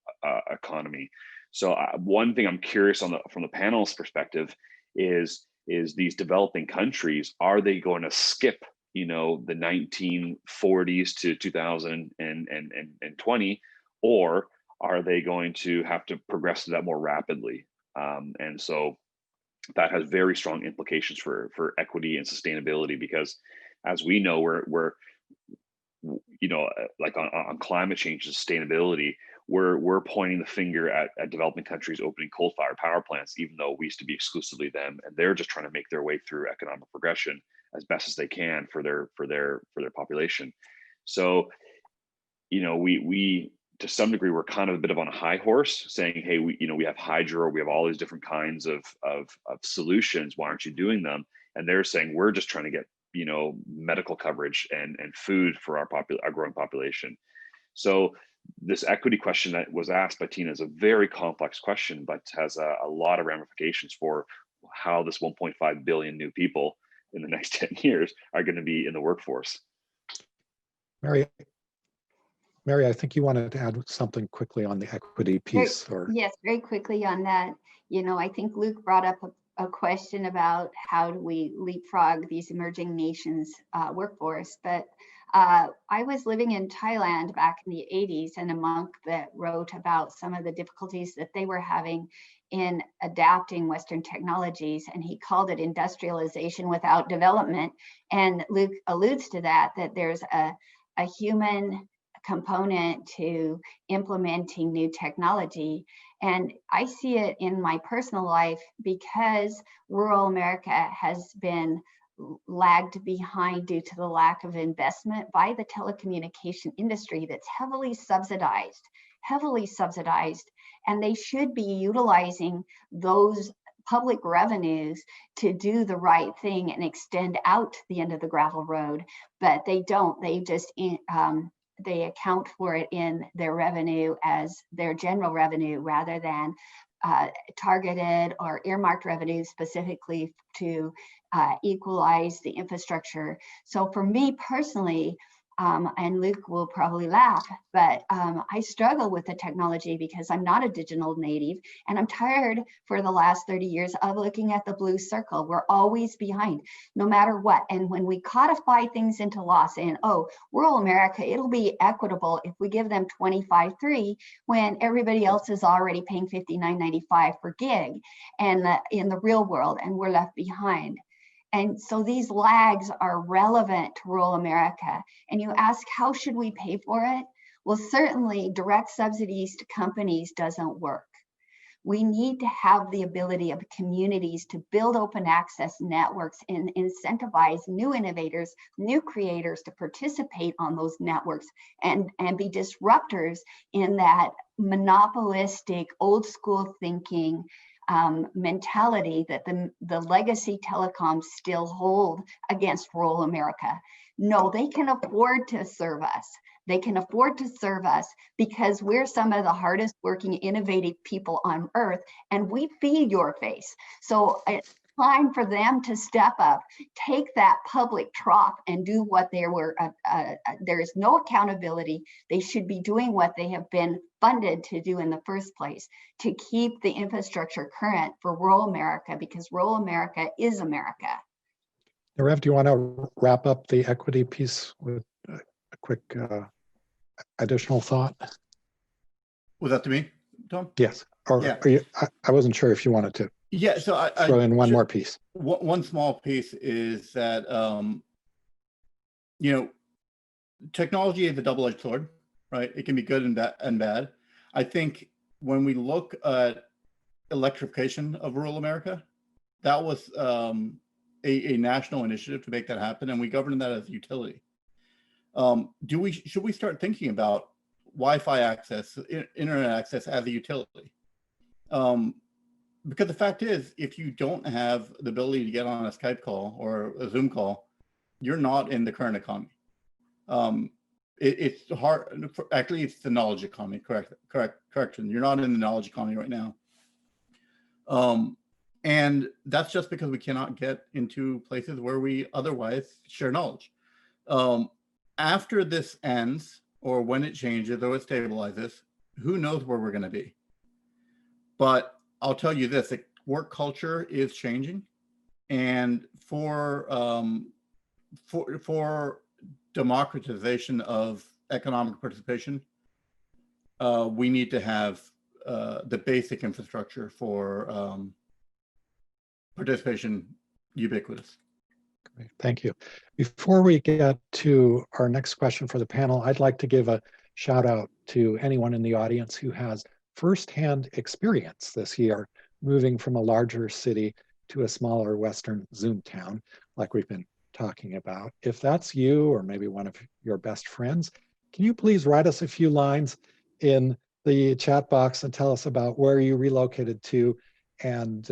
C: economy. So one thing I'm curious from the panel's perspective is these developing countries, are they going to skip the 1940s to 2020, or are they going to have to progress to that more rapidly? And so that has very strong implications for equity and sustainability, because as we know, we're like on climate change and sustainability, we're pointing the finger at developing countries opening coal-fired power plants, even though we used to be exclusively them, and they're just trying to make their way through economic progression as best as they can for their population. So, we to some degree, we're kind of a bit of on a high horse, saying, hey, we have hydro, we have all these different kinds of solutions. Why aren't you doing them? And they're saying, we're just trying to get medical coverage and food for our growing population. So this equity question that was asked by Tina is a very complex question, but has a lot of ramifications for how this 1.5 billion new people in the next 10 years are going to be in the workforce.
A: Mary, I think you wanted to add something quickly on the equity piece.
D: Yes, very quickly on that. I think Luke brought up a question about how do we leapfrog these emerging nations workforce. But I was living in Thailand back in the 80s, and a monk that wrote about some of the difficulties that they were having in adapting Western technologies, and he called it industrialization without development. And Luke alludes to that there's a human component to implementing new technology. And I see it in my personal life because rural America has been lagged behind due to the lack of investment by the telecommunication industry that's heavily subsidized, and they should be utilizing those public revenues to do the right thing and extend out the end of the gravel road, but they don't. They just they account for it in their revenue as their general revenue rather than targeted or earmarked revenue specifically to equalize the infrastructure. So for me personally, and Luke will probably laugh, but I struggle with the technology because I'm not a digital native, and I'm tired for the last 30 years of looking at the blue circle. We're always behind, no matter what. And when we codify things into law saying, oh, rural America, it'll be equitable if we give them 25.3 when everybody else is already paying $59.95 per gig and in the real world, and we're left behind. And so these lags are relevant to rural America. And you ask, how should we pay for it? Well, certainly direct subsidies to companies doesn't work. We need to have the ability of communities to build open access networks and incentivize new innovators, new creators to participate on those networks and be disruptors in that monopolistic, old school thinking mentality that the legacy telecoms still hold against rural America. No, they can afford to serve us. They can afford to serve us because we're some of the hardest working, innovative people on earth, and we feed your face. So it's time for them to step up, take that public trough and do what they were, there is no accountability. They should be doing what they have been funded to do in the first place, to keep the infrastructure current for rural America, because rural America is America.
A: Nirav, do you want to wrap up the equity piece with a quick additional thought?
E: Was that to me, Tom?
A: Yes. Or
E: Yeah.
A: I wasn't sure if you wanted to
E: Yeah, so I
A: throw in one more piece.
E: One small piece is that, you know, technology is a double-edged sword, right? It can be good and bad. I think when we look at electrification of rural America, that was a national initiative to make that happen, and we governed that as a utility. Should we start thinking about Wi-Fi access, internet access as a utility? Because the fact is, if you don't have the ability to get on a Skype call or a Zoom call, you're not in the current economy. It's hard. Actually, it's the knowledge economy. Correction. You're not in the knowledge economy right now. And that's just because we cannot get into places where we otherwise share knowledge. After this ends, or when it changes, or it stabilizes, who knows where we're going to be. But I'll tell you this, work culture is changing. And for democratization of economic participation, we need to have the basic infrastructure for participation ubiquitous.
A: Great, thank you. Before we get to our next question for the panel, I'd like to give a shout out to anyone in the audience who has firsthand experience this year moving from a larger city to a smaller Western Zoom town, like we've been talking about. If that's you or maybe one of your best friends, can you please write us a few lines in the chat box and tell us about where you relocated to? And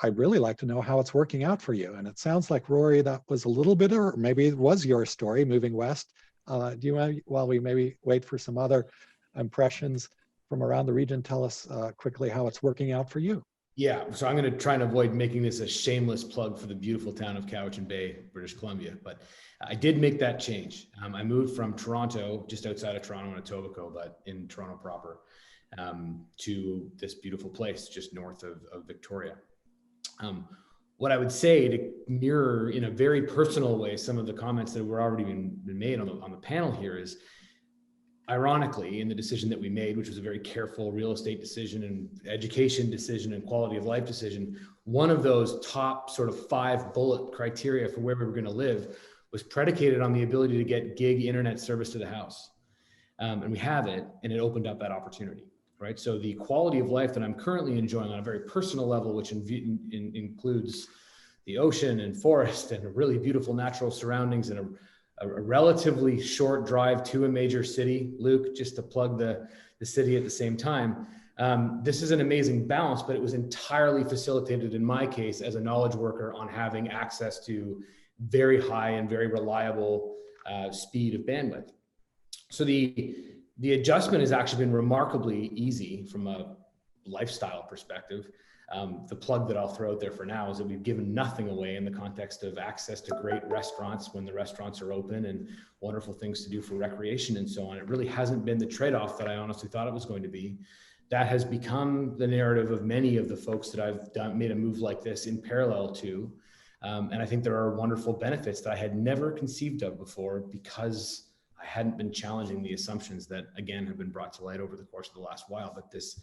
A: I'd really like to know how it's working out for you. And it sounds like, Rory, that was a little bit, or maybe it was your story moving west. Do you want, while we maybe wait for some other impressions from around the region, tell us quickly how it's working out for you?
B: Yeah, so I'm going to try and avoid making this a shameless plug for the beautiful town of Cowichan Bay, British Columbia, but I did make that change. I moved from Toronto, just outside of Toronto in Etobicoke, but in Toronto proper, to this beautiful place just north of Victoria. What I would say to mirror in a very personal way some of the comments that were already been made on the panel here is, ironically, in the decision that we made, which was a very careful real estate decision and education decision and quality of life decision, one of those top sort of 5 bullet criteria for where we were going to live was predicated on the ability to get gig internet service to the house. And we have it, and it opened up that opportunity, right? So the quality of life that I'm currently enjoying on a very personal level, which includes the ocean and forest and really beautiful natural surroundings and a relatively short drive to a major city, Luke, just to plug the city at the same time. This is an amazing balance, but it was entirely facilitated in my case as a knowledge worker on having access to very high and very reliable speed of bandwidth. So the adjustment has actually been remarkably easy from a lifestyle perspective. The plug that I'll throw out there for now is that we've given nothing away in the context of access to great restaurants when the restaurants are open and wonderful things to do for recreation and so on. It really hasn't been the trade-off that I honestly thought it was going to be. That has become the narrative of many of the folks that I've made a move like this in parallel to. And I think there are wonderful benefits that I had never conceived of before because I hadn't been challenging the assumptions that, again, have been brought to light over the course of the last while. But this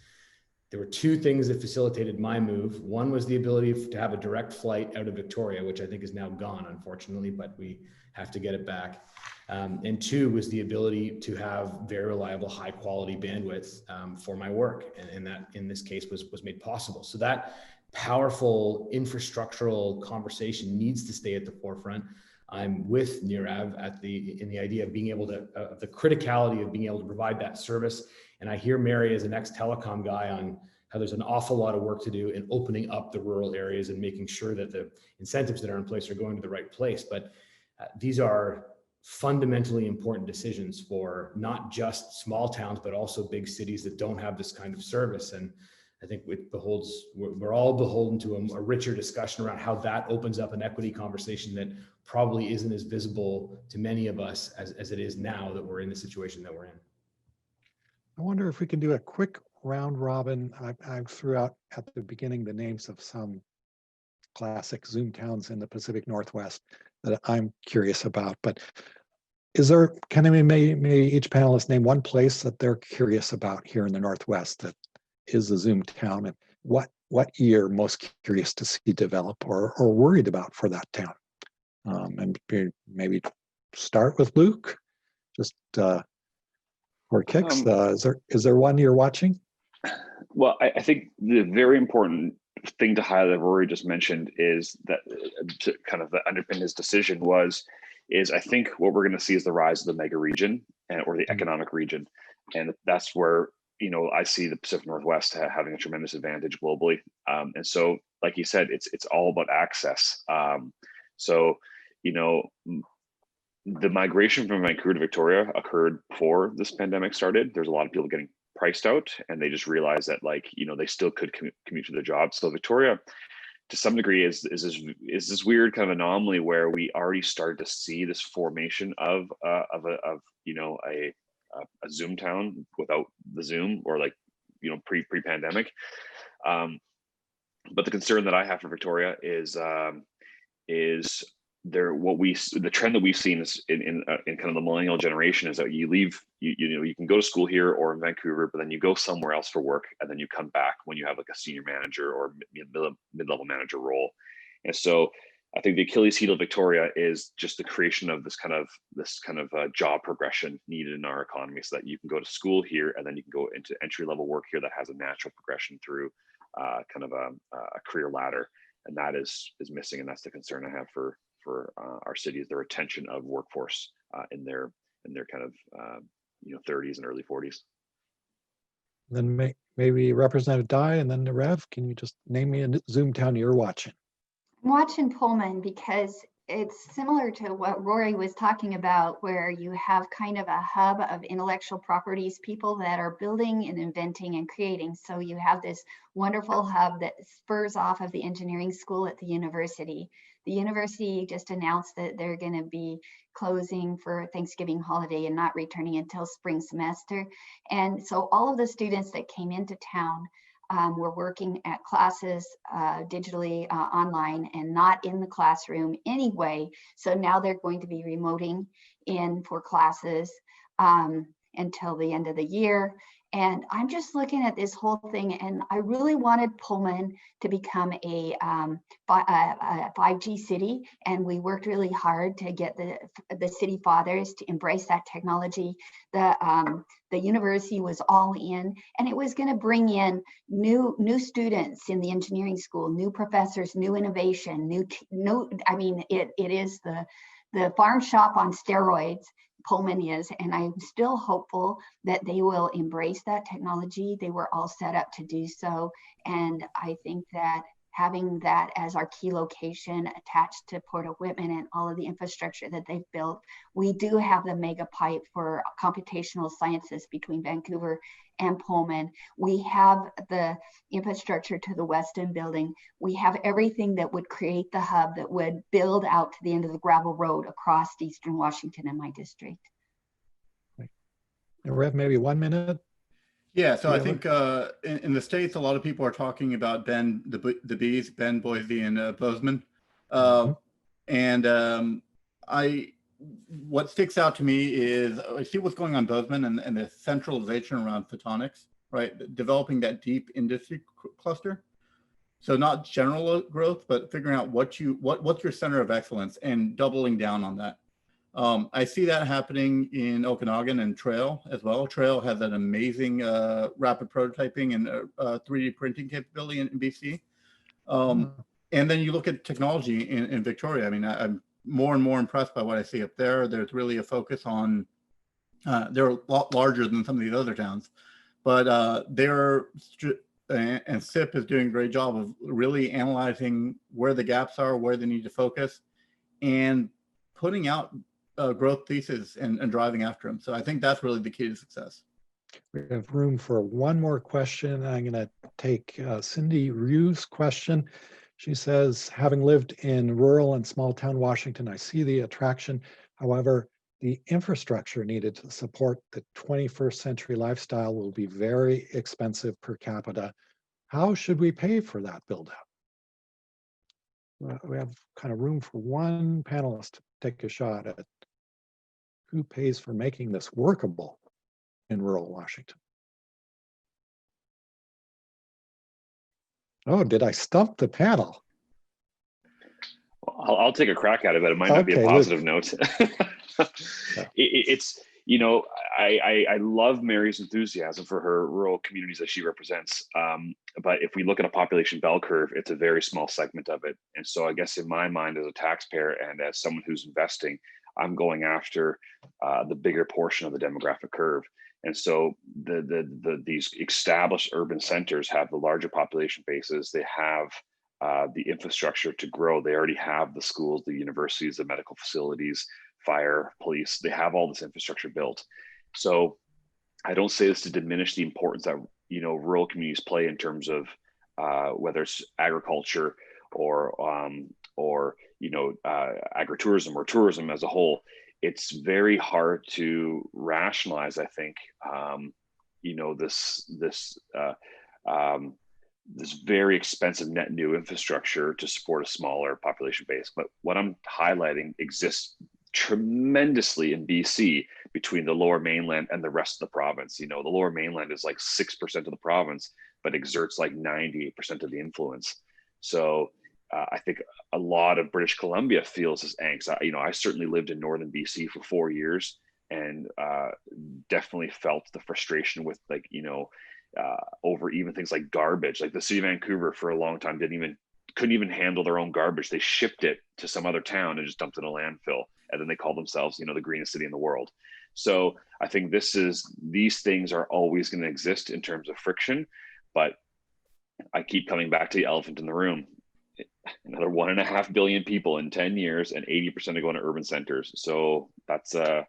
B: There were two things that facilitated my move. One was the ability to have a direct flight out of Victoria, which I think is now gone, unfortunately, but we have to get it back. And two was the ability to have very reliable, high quality bandwidth for my work. And that in this case was made possible. So that powerful infrastructural conversation needs to stay at the forefront. I'm with Nirav in the idea of being able to, the criticality of being able to provide that service. And I hear Mary as an ex-telecom guy on how there's an awful lot of work to do in opening up the rural areas and making sure that the incentives that are in place are going to the right place. But these are fundamentally important decisions for not just small towns, but also big cities that don't have this kind of service. And I think we're all beholden to a richer discussion around how that opens up an equity conversation that probably isn't as visible to many of us as it is now that we're in the situation that we're in.
A: I wonder if we can do a quick round robin. I threw out at the beginning the names of some classic Zoom towns in the Pacific Northwest that I'm curious about, but may each panelist name one place that they're curious about here in the Northwest that is a Zoom town, and what you're most curious to see develop or worried about for that town? And maybe start with Luke, just for kicks. Is there one you're watching?
C: Well, I think the very important thing to highlight that Rory just mentioned is that to kind of underpin his decision is I think what we're going to see is the rise of the mega region or the economic region. And that's where, I see the Pacific Northwest having a tremendous advantage globally. And so, like you said, it's all about access. So, the migration from Vancouver to Victoria occurred before this pandemic started. There's a lot of people getting priced out, and they just realized that, they still could commute to their jobs. So Victoria, to some degree, is this weird kind of anomaly where we already started to see this formation of a Zoom town without the Zoom, or pre-pandemic. But the concern that I have for Victoria is the trend that we've seen is in kind of the millennial generation is that you leave, you can go to school here or in Vancouver, but then you go somewhere else for work, and then you come back when you have like a senior manager or mid-level manager role. And so I think the Achilles heel of Victoria is just the creation of this kind of job progression needed in our economy, so that you can go to school here and then you can go into entry-level work here that has a natural progression through kind of a career ladder. And that is missing, and that's the concern I have for our city, is the retention of workforce in their kind of 30s and early 40s.
A: Then maybe Representative Dye, and then Nirav, can you just name me a Zoom town you're watching?
D: I'm watching Pullman because it's similar to what Rory was talking about, where you have kind of a hub of intellectual properties, people that are building and inventing and creating. So you have this wonderful hub that spurs off of the engineering school at the university. The university just announced that they're going to be closing for Thanksgiving holiday and not returning until spring semester. And so all of the students that came into town were working at classes digitally online and not in the classroom anyway. So now they're going to be remoting in for classes until the end of the year. And I'm just looking at this whole thing, and I really wanted Pullman to become a 5G city, and we worked really hard to get the city fathers to embrace that technology. The university was all in, and it was going to bring in new students in the engineering school, new professors, new innovation, it is the farm shop on steroids. Pullman is, and I'm still hopeful that they will embrace that technology. They were all set up to do so, and I think that having that as our key location attached to Port of Whitman and all of the infrastructure that they've built, we do have the mega pipe for computational sciences between Vancouver and Pullman. We have the infrastructure to the Weston building. We have everything that would create the hub that would build out to the end of the gravel road across Eastern Washington in my district.
A: And Rev, maybe 1 minute.
E: Yeah, so I think in the States, a lot of people are talking about Bend, the Bees, Bend, Boise, and Bozeman. What sticks out to me is I see what's going on in Bozeman and the centralization around photonics. right? Developing that deep industry cluster. So not general growth, but figuring out what's your center of excellence and doubling down on that. I see that happening in Okanagan and Trail as well. Trail has an amazing rapid prototyping and 3D printing capability in BC. And then you look at technology in Victoria. I mean, I'm more and more impressed by what I see up there. There's really a focus on, they're a lot larger than some of these other towns, but and SIP is doing a great job of really analyzing where the gaps are, where they need to focus, and putting out growth thesis and driving after them. So I think that's really the key to success.
A: We have room for one more question. I'm going to take Cindy Ryu's question. She says, having lived in rural and small town Washington, I see the attraction. However, the infrastructure needed to support the 21st century lifestyle will be very expensive per capita. How should we pay for that build out? We have kind of room for one panelist to take a shot at who pays for making this workable in rural Washington. Oh, did I stump the panel?
C: I'll take a crack at it, but it might not be a positive note. It's, you know, I love Mary's enthusiasm for her rural communities that she represents. But if we look at a population bell curve, it's a very small segment of it. And so I guess in my mind as a taxpayer and as someone who's investing, I'm going after the bigger portion of the demographic curve. And so these established urban centers have the larger population bases. They have the infrastructure to grow. They already have the schools, the universities, the medical facilities, fire, police. They have all this infrastructure built. So I don't say this to diminish the importance that, you know, rural communities play in terms of whether it's agriculture or you know, agritourism or tourism as a whole. It's very hard to rationalize, I think, you know, this very expensive net new infrastructure to support a smaller population base. But what I'm highlighting exists tremendously in BC between the lower mainland and the rest of the province. You know, the lower mainland is like 6% of the province, but exerts like 98% of the influence. So I think a lot of British Columbia feels this angst. You know, I certainly lived in northern BC for 4 years and definitely felt the frustration with, like, you know, over even things like garbage. Like the city of Vancouver for a long time couldn't even handle their own garbage. They shipped it to some other town and just dumped it in a landfill. And then they called themselves, you know, the greenest city in the world. So I think these things are always going to exist in terms of friction, but I keep coming back to the elephant in the room. Another 1.5 billion people in 10 years and 80% are going to urban centers. So that's a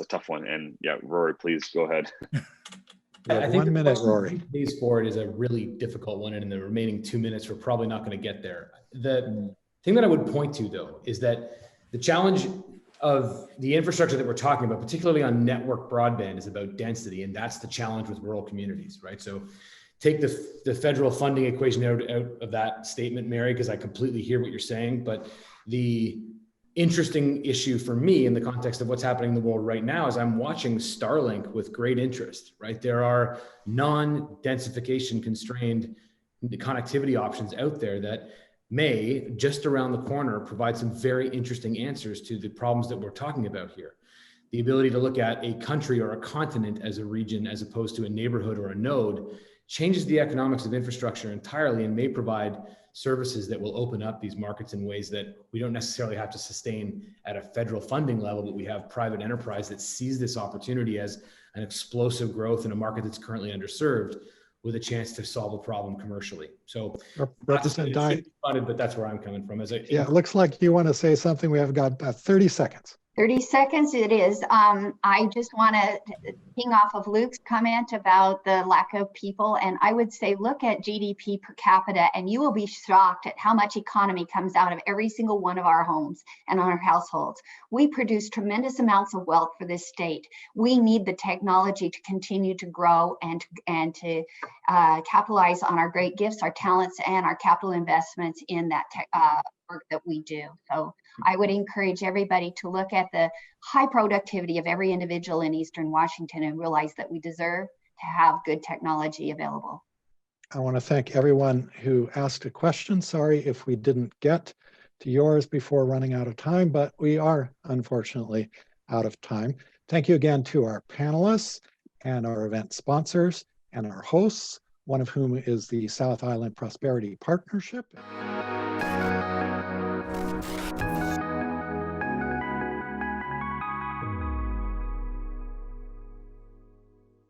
C: tough one. And yeah, Rory, please go ahead.
B: I think
A: 1 minute, Rory.
B: Pays for it is a really difficult one, and in the remaining 2 minutes, we're probably not going to get there. The thing that I would point to, though, is that the challenge of the infrastructure that we're talking about, particularly on network broadband, is about density, and that's the challenge with rural communities, right? So take the federal funding equation out of that statement, Mary, because I completely hear what you're saying, but the interesting issue for me in the context of what's happening in the world right now is I'm watching Starlink with great interest, right? There are non-densification constrained connectivity options out there that may, just around the corner, provide some very interesting answers to the problems that we're talking about here. The ability to look at a country or a continent as a region, as opposed to a neighborhood or a node, changes the economics of infrastructure entirely and may provide services that will open up these markets in ways that we don't necessarily have to sustain at a federal funding level, but we have private enterprise that sees this opportunity as an explosive growth in a market that's currently underserved with a chance to solve a problem commercially. So
A: Representative Dye,
B: but that's where I'm coming from.
A: Yeah, it looks like you want to say something. We have got 30 seconds.
D: 30 seconds it is. I just want to ping off of Luke's comment about the lack of people. And I would say, look at GDP per capita, and you will be shocked at how much economy comes out of every single one of our homes and our households. We produce tremendous amounts of wealth for this state. We need the technology to continue to grow and to capitalize on our great gifts, our talents, and our capital investments in that work that we do. So I would encourage everybody to look at the high productivity of every individual in Eastern Washington and realize that we deserve to have good technology available.
A: I want to thank everyone who asked a question. Sorry if we didn't get to yours before running out of time, but we are unfortunately out of time. Thank you again to our panelists and our event sponsors and our hosts, one of whom is the South Island Prosperity Partnership.